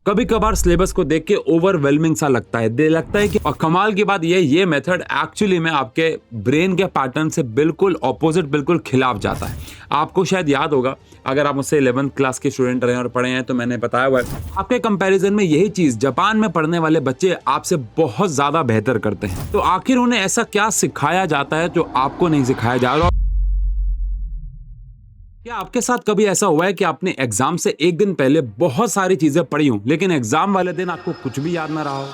कभी कभार सिलेबस को देख के ओवरवेलमिंग सा लगता है कि और कमाल की बात ये मेथड एक्चुअली में आपके ब्रेन के पैटर्न से बिल्कुल ऑपोजिट, बिल्कुल खिलाफ जाता है। आपको शायद याद होगा, अगर आप मुझसे 11th क्लास के स्टूडेंट रहे और पढ़े हैं तो मैंने बताया हुआ है, आपके कंपैरिजन में यही चीज जापान में पढ़ने वाले बच्चे आपसे बहुत ज्यादा बेहतर करते हैं। तो आखिर उन्हें ऐसा क्या सिखाया जाता है जो आपको नहीं सिखाया जा रहा? क्या आपके साथ कभी ऐसा हुआ है कि आपने एग्जाम से एक दिन पहले बहुत सारी चीजें पढ़ी हूं, लेकिन एग्जाम वाले दिन आपको कुछ भी याद ना रहा हो?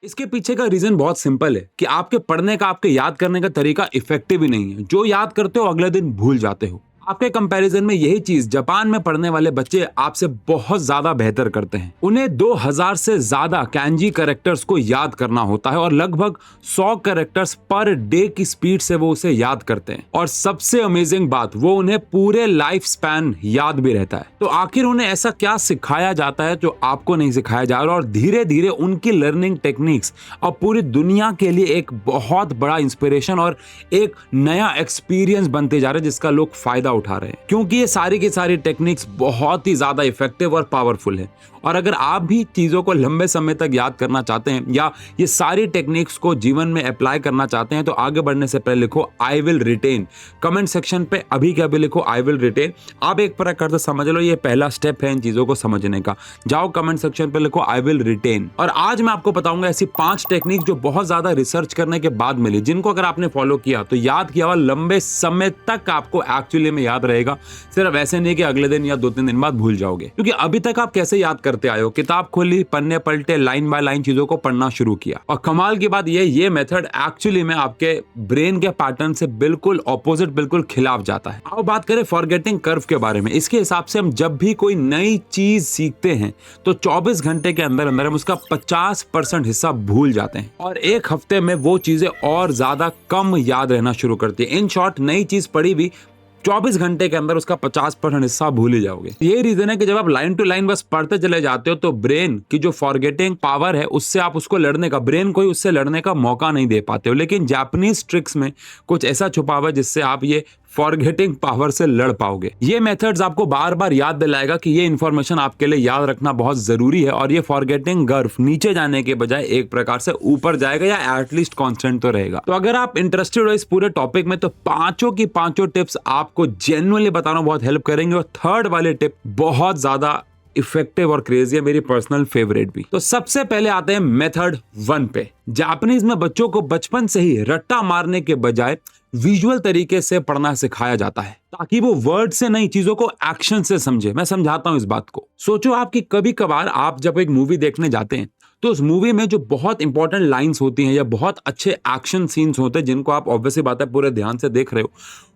इसके पीछे का रीजन बहुत सिंपल है कि आपके पढ़ने का, आपके याद करने का तरीका इफेक्टिव ही नहीं है। जो याद करते हो अगले दिन भूल जाते हो। आपके कंपैरिजन में यही चीज जापान में पढ़ने वाले बच्चे आपसे बहुत ज्यादा बेहतर करते हैं। उन्हें 2000 से ज्यादा कैंजी कैरेक्टर्स को याद करना होता है और लगभग 100 कैरेक्टर्स पर डे की स्पीड से वो उसे याद करते हैं। और सबसे अमेजिंग बात, वो उन्हें पूरे लाइफ स्पैन याद भी रहता है। तो आखिर उन्हें ऐसा क्या सिखाया जाता है जो आपको नहीं सिखाया जा रहा? और धीरे धीरे उनकी लर्निंग टेक्निक्स अब पूरी दुनिया के लिए एक बहुत बड़ा इंस्पिरेशन और एक नया एक्सपीरियंस बनते जा रहे हैं, जिसका लोग फायदा उठा रहे हैं, क्योंकि ये सारी की सारी टेक्निक्स बहुत ही ज्यादा इफेक्टिव और पावरफुल है। और अगर आप भी चीजों को लंबे समय तक याद करना चाहते हैं या ये सारी टेक्निक्स को जीवन में अप्लाई करना चाहते हैं, तो आगे बढ़ने से पहले लिखो I will written. Comment section पे अभी के अभी लिखो आई विल रिटेन। आप एक प्रकार से समझ लो ये पहला स्टेप है इन चीजों को समझने का। जाओ कमेंट सेक्शन पे लिखो आई विल रिटेन। और आज मैं आपको बताऊंगा ऐसी 5 टेक्निक जो बहुत ज्यादा रिसर्च करने के बाद मिली, जिनको अगर आपने फॉलो किया तो याद किया हुआ लंबे समय तक आपको एक्चुअली में याद रहेगा। सिर्फ ऐसे नहीं कि अगले दिन या 2-3 दिन बाद भूल जाओगे। क्योंकि अभी तक आप कैसे याद करते आए हो? किताब खोली, पन्ने पलटे, लाइन बाय लाइन चीजों को पढ़ना शुरू किया। और कमाल की बात ये मेथड एक्चुअली में आपके ब्रेन के पैटर्न से बिल्कुल ऑपोजिट, बिल्कुल खिलाफ जाता है। अब बात करें फॉरगेटिंग कर्व के बारे में। इसके हिसाब से हम जब भी कोई नई चीज सीखते हैं तो 24 घंटे के अंदर अंदर हम उसका 50% हिस्सा भूल जाते हैं और एक हफ्ते में वो चीजें और ज्यादा कम याद रहना शुरू करती है। इन शॉर्ट, नई चीज पढ़ी भी 24 घंटे के अंदर उसका 50% हिस्सा भूल ही जाओगे। ये रीजन है कि जब आप लाइन टू लाइन बस पढ़ते चले जाते हो तो ब्रेन की जो फॉरगेटिंग पावर है उससे आप उसको लड़ने का, ब्रेन को उससे लड़ने का मौका नहीं दे पाते हो। लेकिन जापानीज ट्रिक्स में कुछ ऐसा छुपा हुआ है जिससे आप ये फॉरगेटिंग पावर से लड़ पाओगे। ये मेथड्स आपको बार बार याद दिलाएगा कि ये इंफॉर्मेशन आपके लिए याद रखना बहुत जरूरी है और ये फॉरगेटिंग कर्व नीचे जाने के बजाय एक प्रकार से ऊपर जाएगा या एटलीस्ट कांस्टेंट तो रहेगा। तो अगर आप इंटरेस्टेड हो इस पूरे टॉपिक में तो पांचों की पांचों टिप्स आपको जेन्युइनली बताना बहुत हेल्प करेंगे। और थर्ड वाले टिप बहुत ज्यादा इफेक्टिव और क्रेजी है, मेरी पर्सनल फेवरेट भी। तो सबसे पहले आते हैं मेथड 1 पे। जापानीज में बच्चों को बचपन से ही रट्टा मारने के बजाय विजुअल तरीके से पढ़ना सिखाया जाता है ताकि वो वर्ड से नहीं, चीजों को एक्शन से समझे। मैं समझाता हूं इस बात को। सोचो आपकी कभी कभार आप जब एक मूवी देखने जाते हैं तो उस मूवी में जो बहुत इंपॉर्टेंट लाइंस होती हैं या बहुत अच्छे एक्शन सीन्स होते हैं जिनको आप ऑब्वियसली बात है पूरे ध्यान से देख रहे हो,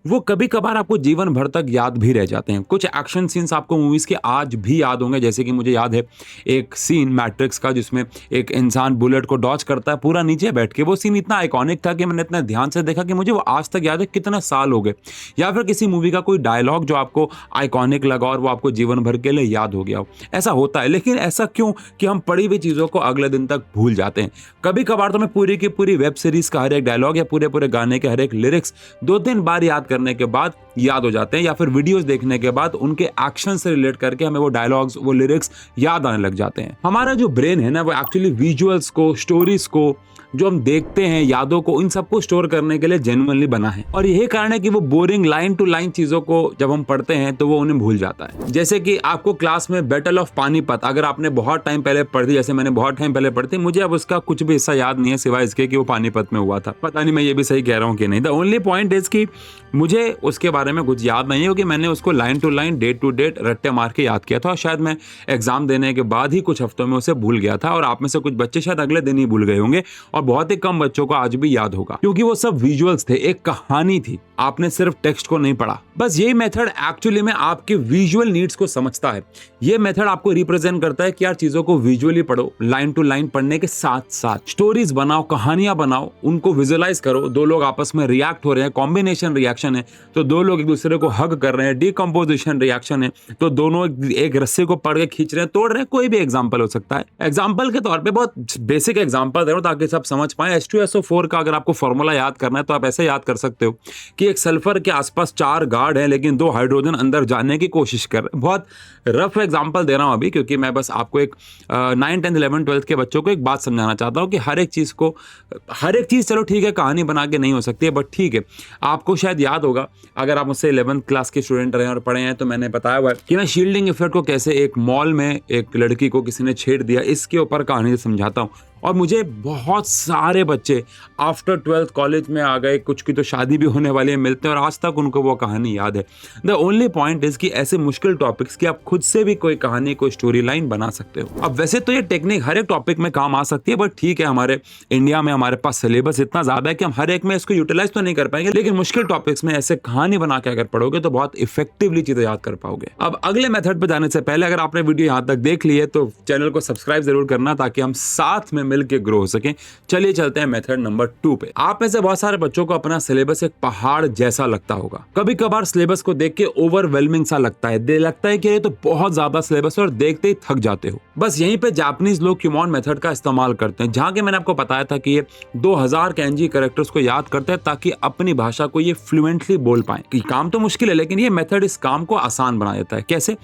वो कभी कभार आपको जीवन भर तक याद भी रह जाते हैं। कुछ एक्शन सीन्स आपको मूवीज के आज भी याद होंगे, जैसे कि मुझे याद है एक सीन मैट्रिक्स का जिसमें एक इंसान बुलेट को डॉज करता है पूरा नीचे बैठ के। वो सीन इतना आइकॉनिक था कि मैंने इतना ध्यान से देखा कि मुझे वो आज तक याद है, कितने साल हो गए। या फिर किसी मूवी का कोई डायलॉग जो आपको आइकॉनिक लगा और वो आपको जीवन भर के लिए याद हो गया हो। ऐसा होता है, लेकिन ऐसा क्यों कि हम पढ़ी हुई चीजों को अगले दिन तक भूल जाते हैं? कभी कभार तो मैं पूरी की पूरी वेब सीरीज का हर एक डायलॉग या पूरे पूरे गाने के हर एक लिरिक्स 2-3 बार याद करने के बाद याद हो जाते हैं, या फिर वीडियोस देखने के बाद उनके एक्शन से रिलेट करके हमें वो डायलॉग्स, वो लिरिक्स याद आने लग जाते हैं। हमारा जो ब्रेन है ना, वो एक्चुअली विजुअल्स को, स्टोरीज को, जो हम देखते हैं, यादों को, इन सबको स्टोर करने के लिए जेन्युइनली बना है। और यही कारण है कि वो बोरिंग लाइन टू लाइन चीजों को जब हम पढ़ते हैं तो वो उन्हें भूल जाता है। जैसे कि आपको क्लास में बैटल ऑफ पानीपत अगर आपने बहुत टाइम पहले पढ़ी, जैसे मैंने बहुत टाइम पहले पढ़ी थी, मुझे अब उसका कुछ भी हिस्सा याद नहीं है सिवाय इसके कि वो पानीपत में हुआ था। पता नहीं मैं ये भी सही कह रहा हूँ कि नहीं। द ओनली पॉइंट इज कि मुझे उसके बारे में कुछ याद नहीं है क्योंकि मैंने उसको line to line, date to date रट्टे मार के याद किया था और शायद मैं एग्जाम देने के बाद ही कुछ हफ्तों में उसे भूल गया था। और आप में से कुछ बच्चे शायद अगले दिन ही भूल गए होंगे और बहुत ही कम बच्चों को आज भी याद होगा क्योंकि वो सब विजुअल्स थे, एक कहानी थी, आपने सिर्फ टेक्स्ट को नहीं पढ़ा। बस यही मेथड एक्चुअली में आपके विजुअल नीड्स को समझता है। ये मेथड आपको रिप्रेजेंट करता है कि यार चीजों को विजुअली पढ़ो, लाइन टू लाइन पढ़ने के साथ साथ स्टोरीज बनाओ, कहानियां बनाओ, उनको विजुअलाइज करो। दो लोग आपस में रिएक्ट हो रहे हैं, कॉम्बिनेशन रिएक्शन है तो दो लोग एक दूसरे को हग कर रहे हैं, डीकंपोजिशन रिएक्शन है तो दोनों एक रस्सी को पढ़ के खींच रहे हैं, तोड़ रहे हैं। कोई भी एग्जांपल हो सकता है। एग्जांपल के तौर पे बहुत बेसिक एग्जांपल दे रहा हूं ताकि सब समझ पाए। H2SO4 का अगर आपको फॉर्मूला याद करना है तो आप ऐसे याद कर सकते हो कि एक सल्फर के आसपास 4 गार्ड हैं लेकिन 2 हाइड्रोजन अंदर जाने की कोशिश कर रहे हैं। बहुत रफ एग्जांपल दे रहा हूं अभी, क्योंकि मैं बस आपको एक 9, 10, 11, 12 के बच्चों को एक बात समझाना चाहता हूं कि हर एक चीज़ चलो ठीक है, कहानी बना के नहीं हो सकती है, बट ठीक है, आपको शायद याद होगा अगर आप मुझसे 11th क्लास के स्टूडेंट रहे और पढ़े हैं तो मैंने बताया हुआ है कि मैं शील्डिंग इफेक्ट को कैसे एक मॉल में एक लड़की को किसी ने छेड़ दिया, इसके ऊपर कहानी समझाता हूँ। और मुझे बहुत सारे बच्चे आफ्टर 12th कॉलेज में आ गए, कुछ की तो शादी भी होने वाली है, मिलते हैं और आज तक उनको वो कहानी याद है। द ओनली पॉइंट इज कि ऐसे मुश्किल टॉपिक्स की आप खुद से भी कोई कहानी, कोई स्टोरी लाइन बना सकते हो। अब वैसे तो ये टेक्निक हर एक टॉपिक में काम आ सकती है, बट ठीक है, हमारे इंडिया में हमारे पास सिलेबस इतना ज्यादा है कि हम हर एक में इसको यूटिलाइज तो नहीं कर पाएंगे, लेकिन मुश्किल टॉपिक्स में ऐसे कहानी बना के अगर पढ़ोगे तो बहुत इफेक्टिवली चीजें याद कर पाओगे। अब अगले मेथड पे जाने से पहले अगर आपने वीडियो यहां तक देख ली है तो चैनल को सब्सक्राइब जरूर करना ताकि हम साथ में मिलकर ग्रो हो सके। चलिए चलते हैं मेथड नंबर 2 पे। आप में से बहुत सारे बच्चों को अपना सिलेबस एक पहाड़ जैसा लगता होगा। कभी कभार सिलेबस को देख के ओवरवेलमिंग सा लगता है, लगता है कि ये तो बहुत ज्यादा सिलेबस है और देखते ही थक जाते हो। बस यहीं पे जापानीज लोग क्यूमॉन मेथड का इस्तेमाल करते हैं, जहां के मैंने आपको बताया था कि ये 2000 कैंजी कैरेक्टर्स को याद करते हैं ताकि अपनी भाषा को ये फ्लुएंटली बोल पाए। काम तो मुश्किल है लेकिन ये मेथड इस काम को आसान बना देता है। कैसे?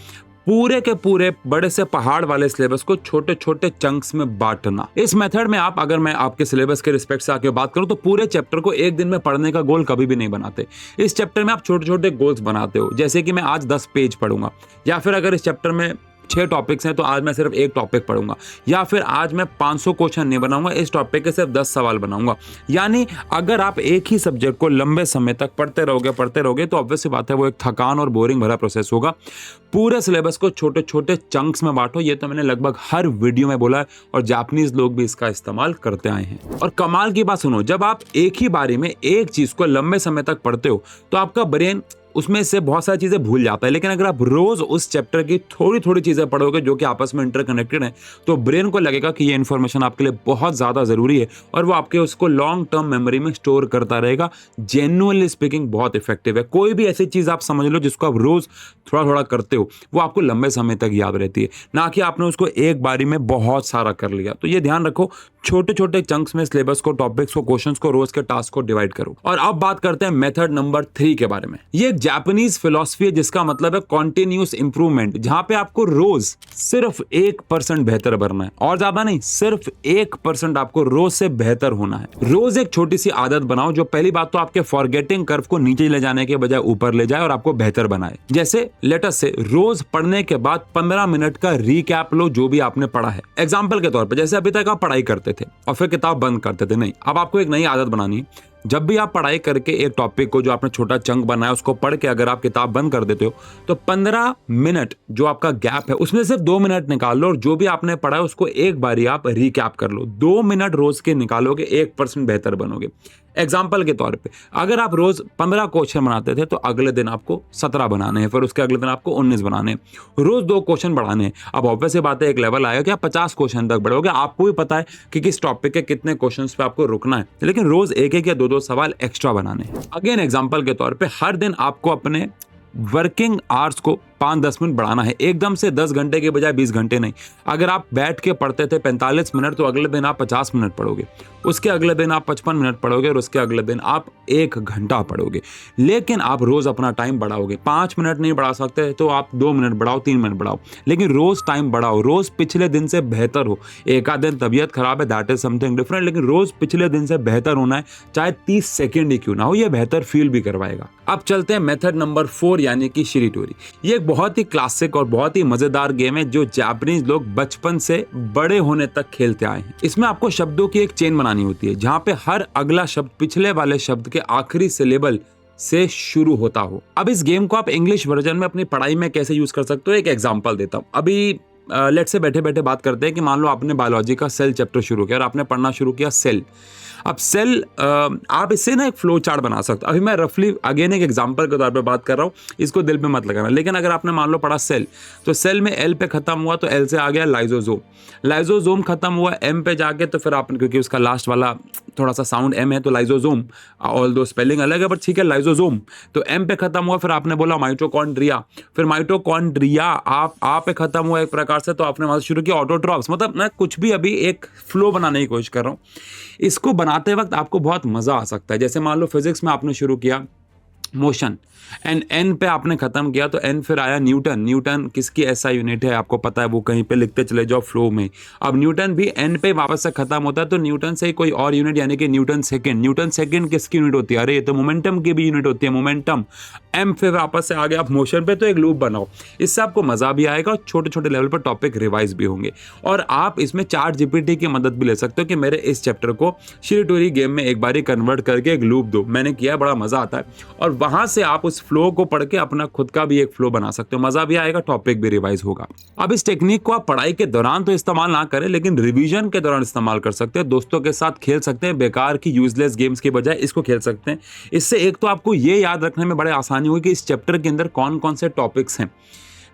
पूरे के पूरे बड़े से पहाड़ वाले सिलेबस को छोटे छोटे चंक्स में बांटना। इस मेथड में आप, अगर मैं आपके सिलेबस के रिस्पेक्ट से आके बात करूं तो पूरे चैप्टर को एक दिन में पढ़ने का गोल कभी भी नहीं बनाते। इस चैप्टर में आप छोटे छोटे गोल्स बनाते हो, जैसे कि मैं आज 10 पेज पढ़ूंगा, या फिर अगर इस चैप्टर में 6 टॉपिक्स हैं तो आज मैं सिर्फ एक टॉपिक पढ़ूंगा, या फिर आज मैं 500 क्वेश्चन नहीं बनाऊंगा, इस टॉपिक के सिर्फ 10 सवाल बनाऊंगा। यानी अगर आप एक ही सब्जेक्ट को लंबे समय तक पढ़ते रहोगे तो ऑब्वियस सी बात है वो एक थकान और बोरिंग भरा प्रोसेस होगा। पूरे सिलेबस को छोटे छोटे चंक्स में बांटो। ये तो मैंने लगभग हर वीडियो में बोला है और जापानीज लोग भी इसका इस्तेमाल करते आए हैं। और कमाल की बात सुनो, जब आप एक ही बारी में एक चीज को लंबे समय तक पढ़ते हो तो आपका ब्रेन उसमें से बहुत सारी चीजें भूल जाता है, लेकिन अगर आप रोज उस चैप्टर की थोड़ी थोड़ी चीजें पढ़ोगे जो कि आपस में इंटरकनेक्टेड हैं, तो ब्रेन को लगेगा कि ये इन्फॉर्मेशन आपके लिए बहुत ज्यादा जरूरी है और वो आपके उसको लॉन्ग टर्म मेमोरी में स्टोर करता रहेगा। जेन्युइनली स्पीकिंग बहुत इफेक्टिव है। कोई भी ऐसी चीज आप समझ लो जिसको आप रोज थोड़ा थोड़ा करते हो, वो आपको लंबे समय तक याद रहती है, ना कि आपने उसको एक बारी में बहुत सारा कर लिया। तो ये ध्यान रखो, छोटे छोटे चंक्स में सिलेबस को, टॉपिक्स को, क्वेश्चंस को, रोज के टास्क को डिवाइड करो। और अब बात करते हैं मेथड नंबर 3 के बारे में। ये जापानीज फिलॉसफी है जिसका मतलब है कॉन्टिन्यूस इंप्रूवमेंट, जहां पे आपको रोज सिर्फ 1% बेहतर बनना है और ज्यादा नहीं, सिर्फ 1% आपको रोज से बेहतर होना है। रोज एक छोटी सी आदत बनाओ जो पहली बात तो आपके फॉरगेटिंग कर्व को नीचे ले जाने के बजाय ऊपर ले जाए और आपको बेहतर बनाए। जैसे लेटर से रोज पढ़ने के बाद 15 मिनट का रिकैप लो जो भी आपने पढ़ा है। एग्जाम्पल के तौर पर, जैसे अभी तक आप पढ़ाई करते थे और फिर किताब बंद करते थे, नहीं, अब आपको एक नई आदत बनानी है। जब भी आप पढ़ाई करके एक टॉपिक को जो आपने छोटा चंक बनाया उसको पढ़ के अगर आप किताब बंद कर देते हो तो 15 मिनट जो आपका गैप है उसमें सिर्फ 2 मिनट निकाल लो और जो भी आपने पढ़ा है उसको एक बारी आप रिकैप कर लो। 2 मिनट रोज के निकालोगे, 1% बेहतर बनोगे। एग्जाम्पल के तौर पे अगर आप रोज 15 क्वेश्चन बनाते थे तो अगले दिन आपको 17 बनाने हैं, फिर उसके अगले दिन आपको 19 बनाने हैं, रोज 2 क्वेश्चन बढ़ाने हैं। अब ऑब्वियस सी बात है एक लेवल आएगा कि आप 50 क्वेश्चन तक बढ़ोगे। आपको भी पता है कि किस टॉपिक के कितने क्वेश्चंस पे आपको रुकना है, लेकिन रोज एक एक या 2-2 सवाल एक्स्ट्रा बनाने हैं। अगेन एग्जाम्पल के तौर पे हर दिन आपको अपने वर्किंग आवर्स को 5-10 मिनट बढ़ाना है, एकदम से 10 घंटे के बजाय 20 घंटे नहीं। अगर आप बैठ के पढ़ते थे 45 मिनट तो अगले दिन आप 50 मिनट पढ़ोगे, उसके अगले दिन आप 55 मिनट पढ़ोगे और उसके अगले दिन आप 1 घंटा पढ़ोगे। लेकिन आप रोज अपना टाइम बढ़ाओगे। 5 मिनट नहीं बढ़ा सकते तो आप 2 मिनट बढ़ाओ, 3 मिनट बढ़ाओ, लेकिन रोज टाइम बढ़ाओ, रोज पिछले दिन से बेहतर हो। एक आध दिन तबीयत खराब है, दैट इज समथिंग डिफरेंट, लेकिन रोज पिछले दिन से बेहतर होना है, चाहे 30 सेकेंड ही क्यों ना हो, यह बेहतर फील भी करवाएगा। अब चलते हैं मेथड नंबर 4 यानी कि शिरीटोरी। ये एक बहुत ही क्लासिक और बहुत ही मजेदार गेम है जो जापानीज लोग बचपन से बड़े होने तक खेलते आए हैं। इसमें आपको शब्दों की एक चेन बनानी होती है जहां पे हर अगला शब्द पिछले वाले शब्द के आखिरी सिलेबल से शुरू होता हो। अब इस गेम को आप इंग्लिश वर्जन में अपनी पढ़ाई में कैसे यूज कर सकते हो, एक एग्जांपल देता हूं। अभी लेट्स से बैठे बैठे बात करते हैं कि मान लो आपने बायोलॉजी का सेल चैप्टर शुरू किया और आपने पढ़ना शुरू किया सेल। अब सेल आप इससे ना एक फ्लो चार्ट बना सकते हो। अभी मैं रफली अगेन एक एग्जांपल के तौर पे बात कर रहा हूँ, इसको दिल पे मत लगाना। लेकिन अगर आपने मान लो पढ़ा सेल, तो सेल में एल पे खत्म हुआ तो एल से आ गया लाइजोजोम, लाइजोजोम खत्म हुआ एम पे जाके तो फिर आपने, क्योंकि उसका लास्ट वाला थोड़ा सा साउंड एम है तो लाइजोजोम, ऑल दो स्पेलिंग अलग है बट ठीक है लाइजोजोम, तो एम पे खत्म हुआ, फिर आपने बोला माइटोकॉन्ड्रिया, फिर माइटोकॉन्ड्रिया आप पे खत्म हुआ एक प्रकार से, तो आपने वहां से शुरू किया ऑटोट्रॉफ्स। मतलब मैं कुछ भी अभी एक फ्लो बनाने की कोशिश कर रहा हूँ। इसको बनाते वक्त आपको बहुत मजा आ सकता है। जैसे मान लो फिजिक्स में आपने शुरू किया मोशन। एंड एन पे आपने खत्म किया तो एन फिर आया न्यूटन। न्यूटन किसकी ऐसा यूनिट है आपको पता है, वो कहीं पे लिखते चले जाओ फ्लो में। अब न्यूटन भी एन पे वापस से खत्म होता है तो न्यूटन से ही कोई और यूनिट यानी कि न्यूटन सेकंड। न्यूटन सेकंड किसकी यूनिट होती है, अरे ये तो मोमेंटम की भी यूनिट होती है, मोमेंटम। एम फिर वापस से आ गया आप मोशन पे, तो एक लूप बनाओ। इससे आपको मजा भी आएगा और छोटे छोटे लेवल पर टॉपिक रिवाइज भी होंगे। और आप इसमें चार्ट जीपीटी की मदद भी ले सकते हो कि मेरे इस चैप्टर को शिरीटोरी गेम में एक बारी कन्वर्ट करके एक लूप दो। मैंने किया है, बड़ा मजा आता है। और वहां से आप उस फ्लो को पढ़ के अपना खुद का भी एक फ्लो बना सकते हो, मजा भी आएगा, टॉपिक भी रिवाइज होगा। अब इस टेक्निक को आप पढ़ाई के दौरान तो इस्तेमाल ना करें, लेकिन रिवीजन के दौरान इस्तेमाल कर सकते हैं। दोस्तों के साथ खेल सकते हैं, बेकार की यूजलेस गेम्स के बजाय इसको खेल सकते हैं। इससे एक तो आपको ये याद रखने में बड़े आसानी होगी कि इस चैप्टर के अंदर कौन कौन से टॉपिक्स हैं,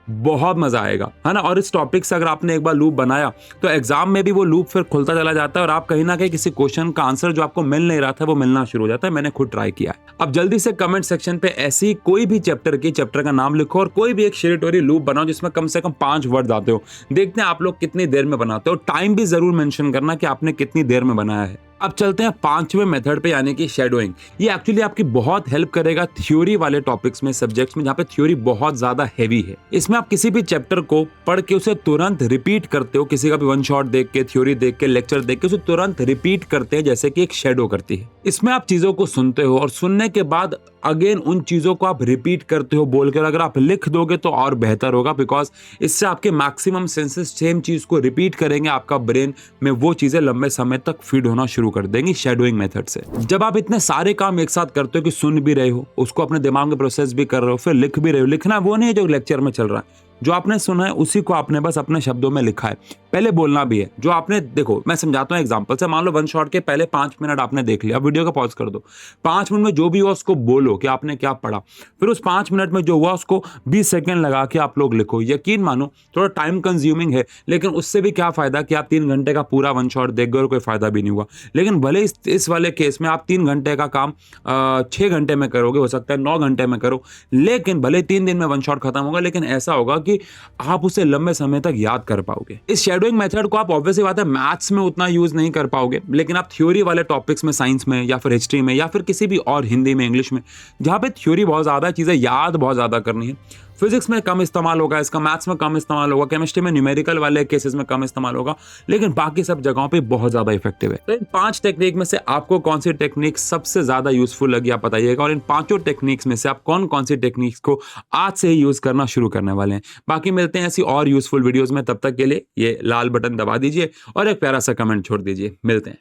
बहुत मजा आएगा, है ना। और इस टॉपिक से अगर आपने एक बार लूप बनाया तो एग्जाम में भी वो लूप फिर खुलता चला जाता है और आप कहीं ना कहीं किसी क्वेश्चन का आंसर जो आपको मिल नहीं रहा था वो मिलना शुरू हो जाता है। मैंने खुद ट्राई किया है। अब जल्दी से कमेंट सेक्शन पे ऐसी कोई भी चैप्टर का नाम लिखो और कोई भी एक शिरीटोरी लूप बनाओ जिसमें कम से कम 5 वर्ड आते हो। देखते हैं आप लोग कितनी देर में बनाते हो। टाइम भी जरूर मेंशन करना कि आपने कितनी देर में बनाया है। अब चलते हैं 5वें मेथड पे यानी कि शैडोइंग। ये एक्चुअली आपकी बहुत हेल्प करेगा थ्योरी वाले टॉपिक्स में, सब्जेक्ट्स में जहाँ पे थ्योरी बहुत ज्यादा हैवी है। इसमें आप किसी भी चैप्टर को पढ़ के उसे तुरंत रिपीट करते हो, किसी का भी वन शॉट देख के, थ्योरी देख के, लेक्चर देख के उसे तुरंत रिपीट करते हैं जैसे कि एक शैडो करती है। इसमें आप चीजों को सुनते हो और सुनने के बाद अगेन उन चीजों को आप रिपीट करते हो बोलकर। अगर आप लिख दोगे तो और बेहतर होगा, बिकॉज इससे आपके मैक्सिमम सेंसेस सेम चीज को रिपीट करेंगे, आपका ब्रेन में वो चीजें लंबे समय तक फीड होना शुरू कर देंगी शैडोइंग मेथड से। जब आप इतने सारे काम एक साथ करते हो कि सुन भी रहे हो, उसको अपने दिमाग में प्रोसेस भी कर रहे हो, फिर लिख भी रहे हो। लिखना वो नहीं है जो लेक्चर में चल रहा है, जो आपने सुना है उसी को आपने बस अपने शब्दों में लिखा है। पहले बोलना भी है जो आपने, देखो मैं समझाता हूँ एग्जांपल से। मान लो वन शॉट के पहले 5 मिनट आपने देख लिया, अब वीडियो का पॉज कर दो। 5 मिनट में जो भी हुआ उसको बोलो कि आपने क्या पढ़ा। फिर उस 5 मिनट में जो हुआ उसको 20 सेकंड लगा के आप लोग लिखो। यकीन मानो थोड़ा टाइम कंज्यूमिंग है, लेकिन उससे भी क्या फायदा कि आप 3 घंटे का पूरा वन शॉट देख गए और कोई फायदा भी नहीं हुआ। लेकिन भले इस वाले केस में आप 3 घंटे का काम 6 घंटे में करोगे, हो सकता है 9 घंटे में करो, लेकिन भले 3 दिन में वन शॉट खत्म होगा, लेकिन ऐसा होगा कि आप उसे लंबे समय तक याद कर पाओगे। इस शैडोइंग मेथड को आप ऑब्वियसली बात है मैथ्स में उतना यूज नहीं कर पाओगे, लेकिन आप थ्योरी वाले टॉपिक्स में, साइंस में या फिर हिस्ट्री में या फिर किसी भी और हिंदी में, इंग्लिश में, जहां पे थ्योरी बहुत ज्यादा है, चीजें याद बहुत ज्यादा करनी है, फिजिक्स में कम इस्तेमाल होगा इसका, मैथ्स में कम इस्तेमाल होगा, केमिस्ट्री में न्यूमेरिकल वाले केसेस में कम इस्तेमाल होगा, लेकिन बाकी सब जगहों पे बहुत ज्यादा इफेक्टिव है। तो इन 5 टेक्निक में से आपको कौन सी टेक्निक सबसे ज्यादा यूजफुल लगी आप बताइएगा, और इन 5 टेक्निक्स में से आप कौन कौन सी टेक्निक्स को आज से ही यूज करना शुरू करने वाले हैं। बाकी मिलते हैं ऐसी और यूजफुल वीडियोज में, तब तक के लिए ये लाल बटन दबा दीजिए और एक प्यारा सा कमेंट छोड़ दीजिए। मिलते हैं।